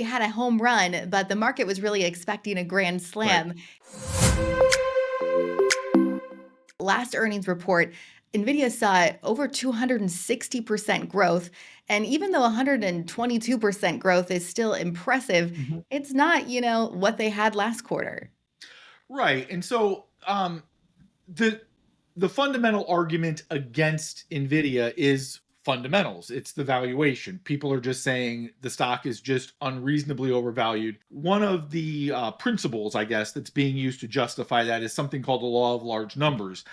had a home run, but the market was really expecting a grand Right. slam. Last earnings report, Nvidia saw over 260% growth. And even though 122% growth is still impressive, Mhm. it's not, what they had last quarter. Right. And so the the fundamental argument against Nvidia is fundamentals. It's the valuation. People are just saying the stock is just unreasonably overvalued. One of the principles, I guess, that's being used to justify that is something called the law of large numbers.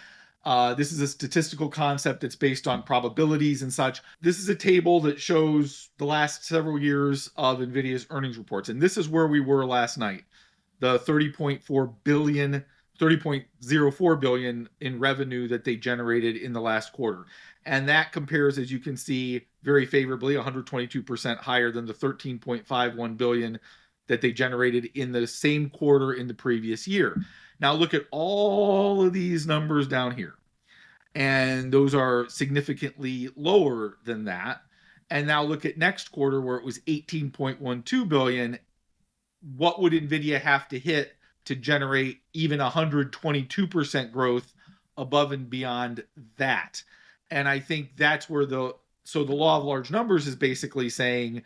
This is a statistical concept that's based on probabilities and such. This is a table that shows the last several years of Nvidia's earnings reports, and this is where we were last night. The 30.04 billion in revenue that they generated in the last quarter. And that compares, as you can see, very favorably, 122% higher than the 13.51 billion that they generated in the same quarter in the previous year. Now look at all of these numbers down here. And those are significantly lower than that. And now look at next quarter where it was 18.12 billion. What would Nvidia have to hit to generate even 122% growth above and beyond that? And I think that's where the law of large numbers is basically saying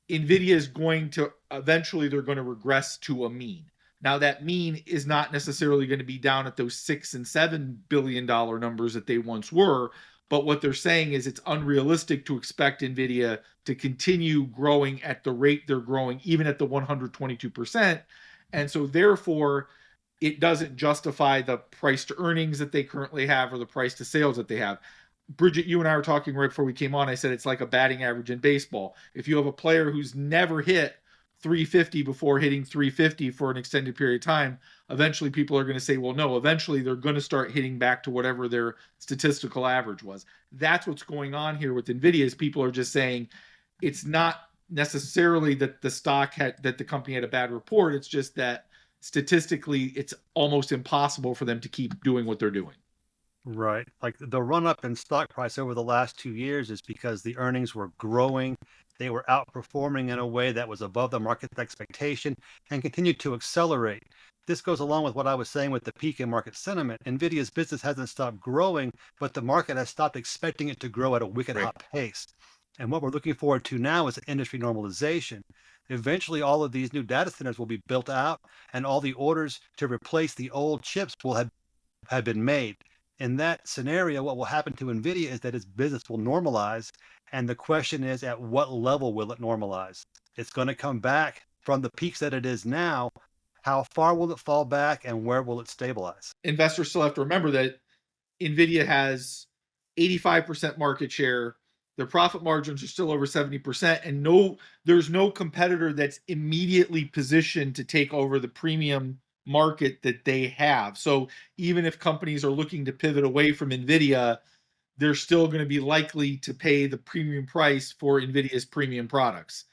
Nvidia is going to eventually, they're going to regress to a mean. Now that mean is not necessarily going to be down at those $6 and $7 billion numbers that they once were, but what they're saying is it's unrealistic to expect Nvidia to continue growing at the rate they're growing, even at the 122%. And so therefore, it doesn't justify the price to earnings that they currently have or the price to sales that they have. Bridget, you and I were talking right before we came on. I said it's like a batting average in baseball. If you have a player who's never hit 350 before hitting 350 for an extended period of time, eventually people are going to say, well, no, eventually they're going to start hitting back to whatever their statistical average was. That's what's going on here with Nvidia is people are just saying it's not necessarily that the company had a bad report. It's just that statistically it's almost impossible for them to keep doing what they're doing. Right. Like the run up in stock price over the last 2 years is because the earnings were growing. They were outperforming in a way that was above the market expectation and continued to accelerate. This goes along with what I was saying with the peak in market sentiment. Nvidia's business hasn't stopped growing, but the market has stopped expecting it to grow at a wicked Right. hot pace. And what we're looking forward to now is an industry normalization. Eventually, all of these new data centers will be built out, and all the orders to replace the old chips will have been made. In that scenario, what will happen to NVIDIA is that its business will normalize. And the question is, at what level will it normalize? It's going to come back from the peaks that it is now. How far will it fall back and where will it stabilize? Investors still have to remember that Nvidia has 85% market share. Their profit margins are still over 70%, and there's no competitor that's immediately positioned to take over the premium market that they have. So even if companies are looking to pivot away from Nvidia, they're still going to be likely to pay the premium price for Nvidia's premium products.